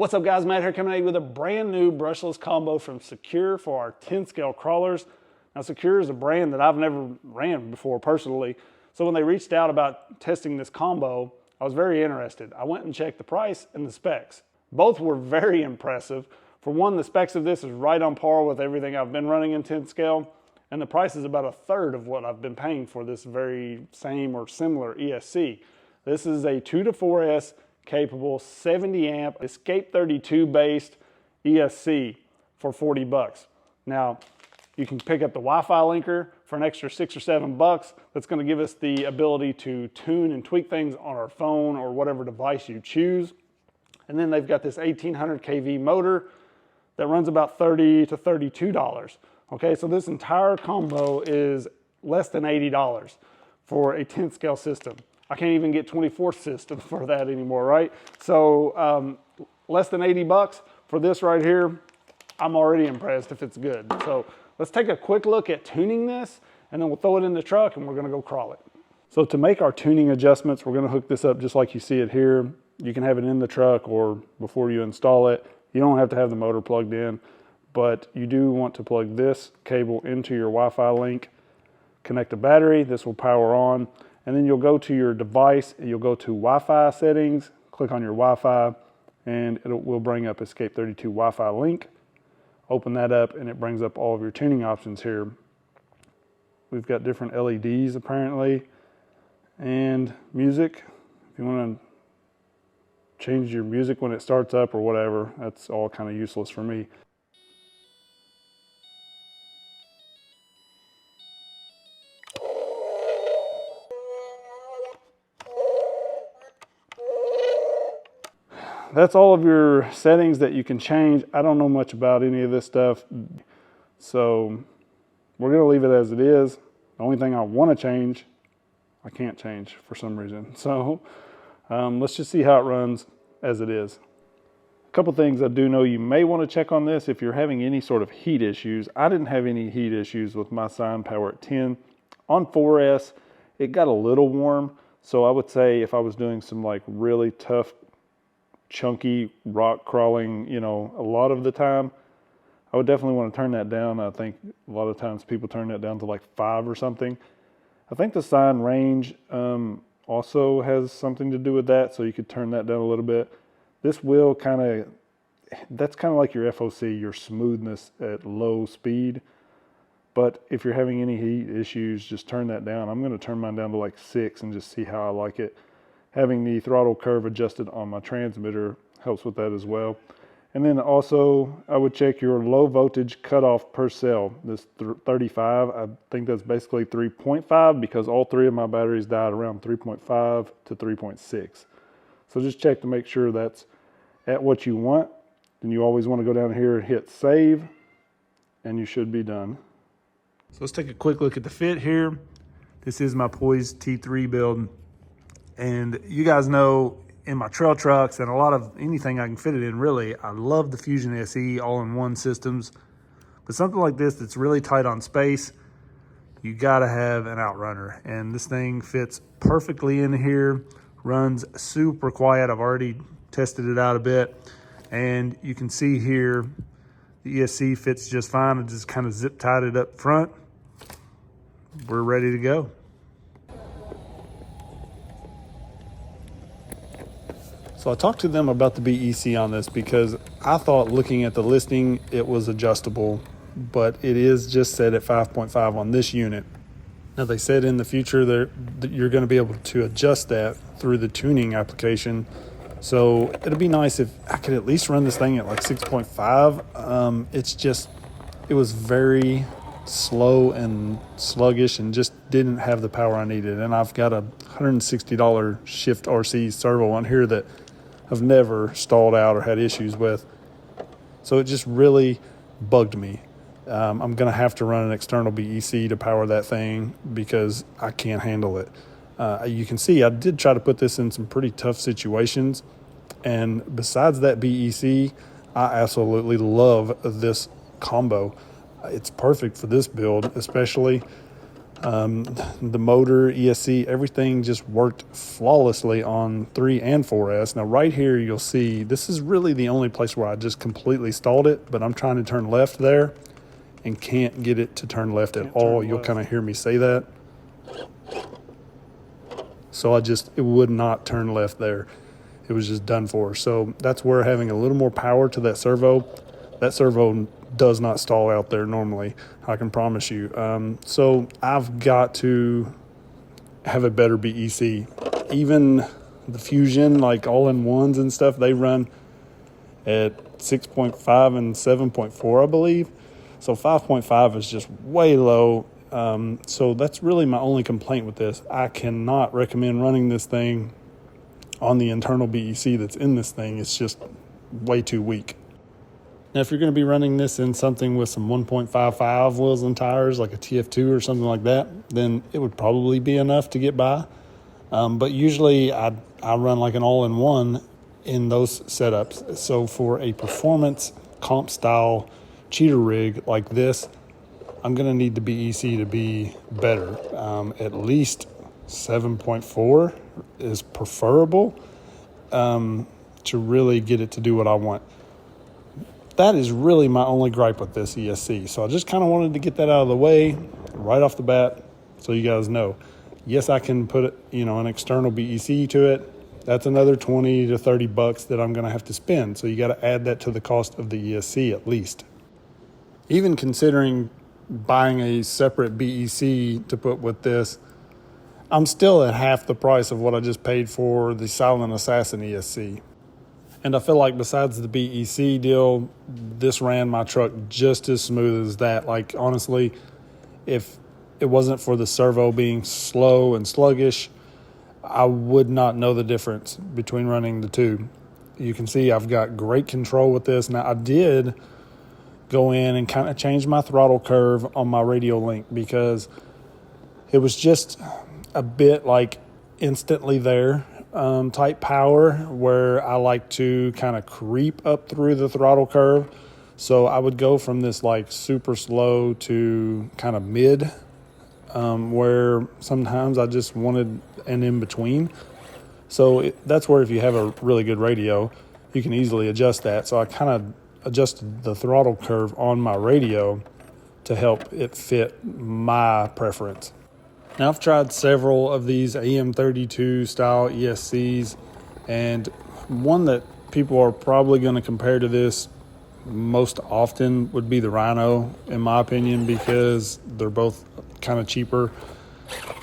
What's up guys, Matt here coming at you with a brand new brushless combo from Sequre for our 10 scale crawlers. Now Sequre is a brand that I've never ran before personally, so when they reached out about testing this combo, I was very interested. I went and checked the price and the specs. Both were very impressive. For one, the specs of this is right on par with everything I've been running in 10 scale, and the price is about a third of what I've been paying for this very same or similar ESC. This is a 2 to 4S capable 70 amp Escape32 based ESC for 40 bucks. Now you can pick up the Wi-Fi linker for an extra 6 or 7 bucks. That's going to give us the ability to tune and tweak things on our phone or whatever device you choose. And then they've got this 1800 kV motor that runs about $30 to $32. Okay, so this entire combo is less than $80 for a 10 scale system. I can't even get 24 systems for that anymore, right? So less than 80 bucks for this right here. I'm already impressed if it's good. So let's take a quick look at tuning this, and then we'll throw it in the truck and we're gonna go crawl it. So to make our tuning adjustments, we're gonna hook this up just like you see it here. You can have it in the truck or before you install it. You don't have to have the motor plugged in, but you do want to plug this cable into your Wi-Fi link, connect a battery, this will power on, and then you'll go to your device and you'll go to Wi-Fi settings, click on your Wi-Fi, and it will bring up Escape32 Wi-Fi link. Open that up and it brings up all of your tuning options here. We've got different LEDs apparently, and music. If you want to change your music when it starts up or whatever, that's all kind of useless for me. That's all of your settings that you can change. I don't know much about any of this stuff, so we're gonna leave it as it is. The only thing I wanna change, I can't change for some reason. So let's just see how it runs as it is. A couple things I do know you may wanna check on this if you're having any sort of heat issues. I didn't have any heat issues with my Sine Power at 10. On 4S, it got a little warm. So I would say if I was doing some like really tough chunky rock crawling, you know, a lot of the time, I would definitely want to turn that down. I think a lot of times people turn that down to like 5 or something. I think the Sine range also has something to do with that, so you could turn that down a little bit. This will that's kind of like your FOC, your smoothness at low speed. But if you're having any heat issues, just turn that down. I'm going to turn mine down to like 6 and just see how I like it. Having the throttle curve adjusted on my transmitter helps with that as well. And then also, I would check your low voltage cutoff per cell. This 35, I think that's basically 3.5 because all 3 of my batteries died around 3.5 to 3.6. So just check to make sure that's at what you want. Then you always want to go down here and hit save, and you should be done. So let's take a quick look at the fit here. This is my Poizd T3 build. And you guys know in my trail trucks and a lot of anything I can fit it in, really, I love the Fusion SE all-in-one systems. But something like this that's really tight on space, you gotta have an outrunner. And this thing fits perfectly in here, runs super quiet. I've already tested it out a bit. And you can see here, the ESC fits just fine. I just kind of zip tied it up front. We're ready to go. So I talked to them about the BEC on this because I thought looking at the listing, it was adjustable, but it is just set at 5.5 on this unit. Now they said in the future that you're going to be able to adjust that through the tuning application. So it'd be nice if I could at least run this thing at like 6.5. It was very slow and sluggish and just didn't have the power I needed. And I've got a $160 Shift RC servo on here that I've never stalled out or had issues with. So it just really bugged me. I'm gonna have to run an external BEC to power that thing because I can't handle it. You can see I did try to put this in some pretty tough situations. And besides that BEC, I absolutely love this combo. It's perfect for this build, especially. The motor, ESC, everything just worked flawlessly on 3 and 4S. Now right here you'll see this is really the only place where I just completely stalled it, but I'm trying to turn left there and can't get it to turn left at all. You'll kind of hear me say that. So it would not turn left there. It was just done for. So that's where having a little more power to that servo does not stall out there normally, I can promise you. So I've got to have a better BEC. Even the Fusion, like all-in-ones and stuff, they run at 6.5 and 7.4, I believe. So 5.5 is just way low. So that's really my only complaint with this. I cannot recommend running this thing on the internal BEC that's in this thing. It's just way too weak. Now, if you're going to be running this in something with some 1.55 wheels and tires, like a TF2 or something like that, then it would probably be enough to get by. But usually I run like an all-in-one in those setups. So for a performance comp style cheater rig like this, I'm going to need the BEC to be better. At least 7.4 is preferable to really get it to do what I want. That is really my only gripe with this ESC. So I just kind of wanted to get that out of the way right off the bat so you guys know. Yes, I can put an external BEC to it. That's another 20 to 30 bucks that I'm going to have to spend. So you got to add that to the cost of the ESC at least. Even considering buying a separate BEC to put with this, I'm still at half the price of what I just paid for the Silent Assassin ESC. And I feel like besides the BEC deal, this ran my truck just as smooth as that. Like, honestly, if it wasn't for the servo being slow and sluggish, I would not know the difference between running the two. You can see I've got great control with this. Now, I did go in and kind of change my throttle curve on my Radiolink because it was just a bit like instantly there type power, where I like to kind of creep up through the throttle curve. So I would go from this like super slow to kind of mid, where sometimes I just wanted an in between. So that's where if you have a really good radio, you can easily adjust that. So I kind of adjusted the throttle curve on my radio to help it fit my preference. Now, I've tried several of these AM32 style ESCs, and one that people are probably going to compare to this most often would be the Rhino, in my opinion, because they're both kind of cheaper.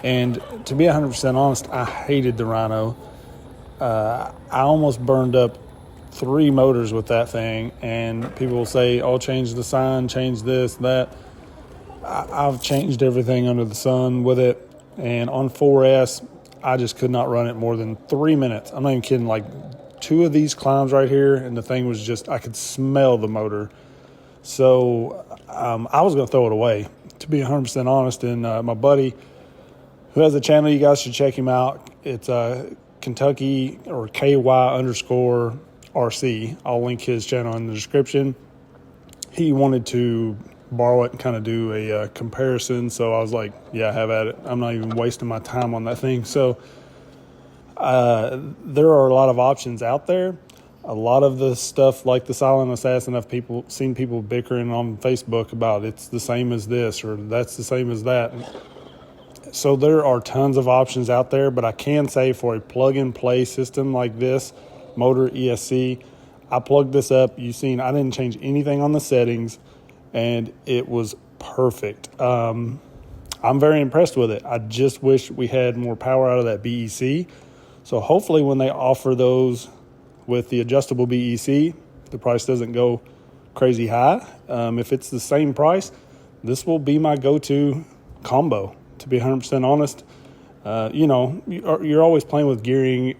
And to be 100% honest, I hated the Rhino. I almost burned up 3 motors with that thing, and people will say, oh, change the sign, change this, that. I've changed everything under the sun with it, and on 4S, I just could not run it more than 3 minutes. I'm not even kidding, like 2 of these climbs right here, and the thing was just, I could smell the motor. So I was going to throw it away, to be 100% honest, and my buddy, who has a channel, you guys should check him out. It's Kentucky or KY_RC. I'll link his channel in the description. He wanted to borrow it and kind of do a comparison, so I was like, yeah, have at it. I'm not even wasting my time on that thing. So there are a lot of options out there. A lot of the stuff like the Silent Assassin, I've seen people bickering on Facebook about it's the same as this or that's the same as that. So there are tons of options out there, but I can say for a plug-and-play system like this, motor ESC, I plugged this up. You've seen I didn't change anything on the settings, and it was perfect. I'm very impressed with it. I just wish we had more power out of that BEC. So hopefully when they offer those with the adjustable BEC, the price doesn't go crazy high. If it's the same price, this will be my go-to combo, to be 100% honest. You're always playing with gearing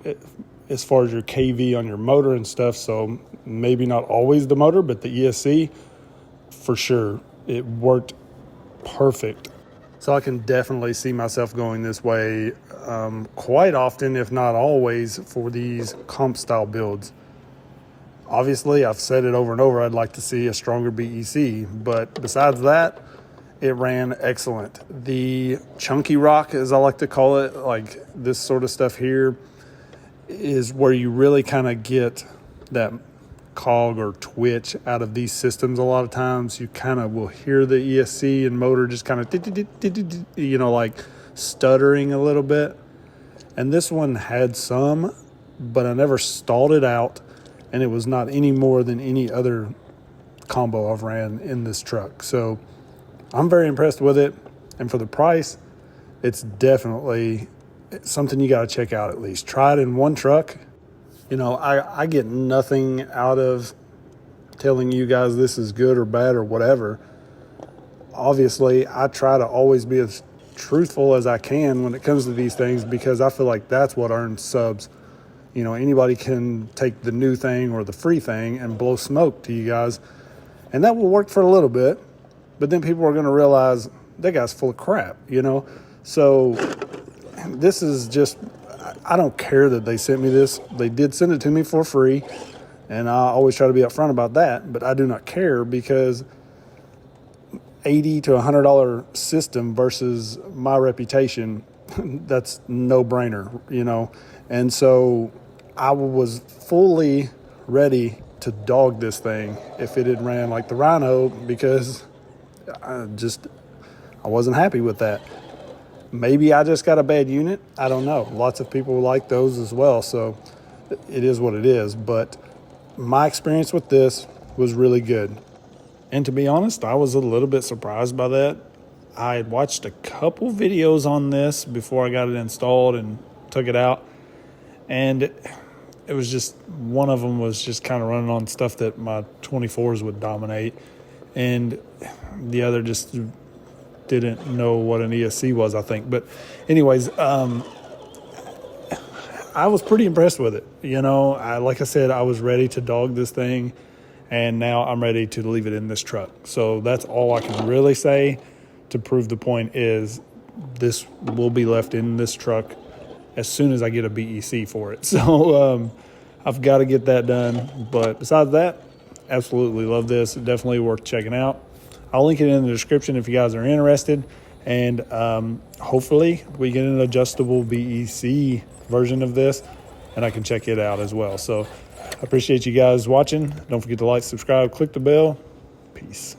as far as your KV on your motor and stuff, so maybe not always the motor, but the ESC, for sure, it worked perfect. So I can definitely see myself going this way quite often, if not always, for these comp style builds. Obviously, I've said it over and over, I'd like to see a stronger BEC, but besides that, it ran excellent. The chunky rock, as I like to call it, like this sort of stuff here, is where you really kind of get that cog or twitch out of these systems. A lot of times you kind of will hear the ESC and motor just kind of, you know, like stuttering a little bit. And this one had some, but I never stalled it out, and it was not any more than any other combo I've ran in this truck. So I'm very impressed with it, and for the price, it's definitely something you got to check out at least. Try it in one truck. You know, I get nothing out of telling you guys this is good or bad or whatever. Obviously, I try to always be as truthful as I can when it comes to these things, because I feel like that's what earns subs. You know, anybody can take the new thing or the free thing and blow smoke to you guys, and that will work for a little bit, but then people are going to realize that guy's full of crap, you know? So this is just, I don't care that they sent me this. They did send it to me for free, and I always try to be upfront about that, but I do not care, because $80 to $100 system versus my reputation, that's no brainer, you know? And so I was fully ready to dog this thing if it had ran like the Rhino, because I wasn't happy with that. Maybe I just got a bad unit. I don't know. Lots of people like those as well, so it is what it is. But my experience with this was really good. And to be honest, I was a little bit surprised by that. I had watched a couple videos on this before I got it installed and took it out, and it was just, one of them was just kind of running on stuff that my 24s would dominate, and the other just didn't know what an ESC was, I think. But anyways, I was pretty impressed with it. You know, like I said, I was ready to dog this thing, and now I'm ready to leave it in this truck. So that's all I can really say to prove the point, is this will be left in this truck as soon as I get a BEC for it. So I've got to get that done. But besides that, absolutely love this. Definitely worth checking out. I'll link it in the description if you guys are interested. And hopefully we get an adjustable BEC version of this, and I can check it out as well. So I appreciate you guys watching. Don't forget to like, subscribe, click the bell. Peace.